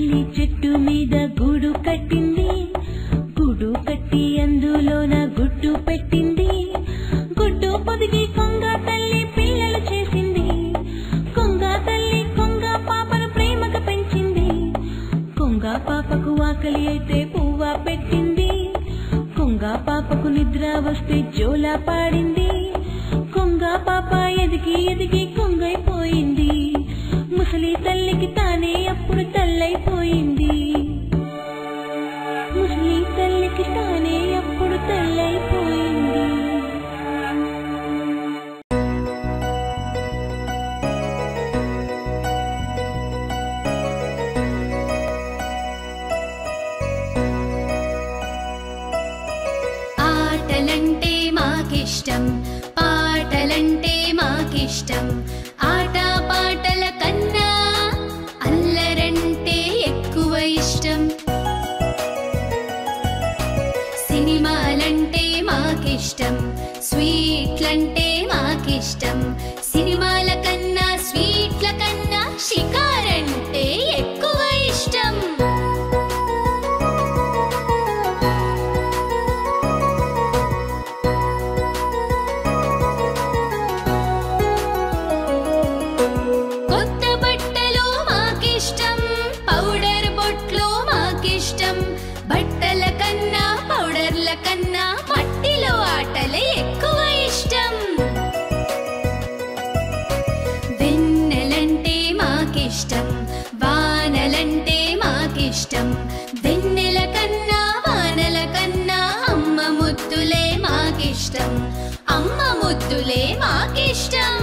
తల్లి చెట్టు మీద గూడు కట్టింది, గూడు కట్టి అందులోన గుడ్డు పెట్టింది. గుడ్డు పొదిగి కొంగ తల్లి పిల్లలు చేసింది. కొంగ తల్లి కొంగ పాపను ప్రేమగా పెంచింది. కొంగ పాపకు ఆకలి అయితే పువ్వ పెట్టింది. కొంగ పాపకు నిద్ర వస్తే జోలా పాడింది. కొంగ పాప ఎదిగి ఎదిగి కొంగైపోయింది. ముసలి తల్లికి తానే అప్పుడు తల్లైపోయింది. ముసలి తల్లికి తానే అప్పుడు తల్లైపోయింది. ఆటలంటే మాకిష్టం, పాటలంటే మాకిష్టం. ఆట పాటల కన్నా అల్లరంటే ఎక్కువ ఇష్టం. సినిమాలంటే మాకిష్టం, స్వీట్లంటే మాకిష్టం. సినిమాల కన్నా స్వీట్ల కన్నా షికారంటే ఎక్కువ ఇష్టం. కొత్త బట్టలు మాకిష్టం, పౌడర్ బొట్లు మాకిష్టం. బట్టల కన్నా పౌడర్ల కన్నా మట్టిలో ఆటలే ఎక్కువ ఇష్టం. వెన్నెలంటే మాకిష్టం, వానలంటే మాకిష్టం. వెన్నెల కన్నా వానల కన్నా అమ్మ ముద్దులే మాకిష్టం, అమ్మ ముద్దులే మాకిష్టం.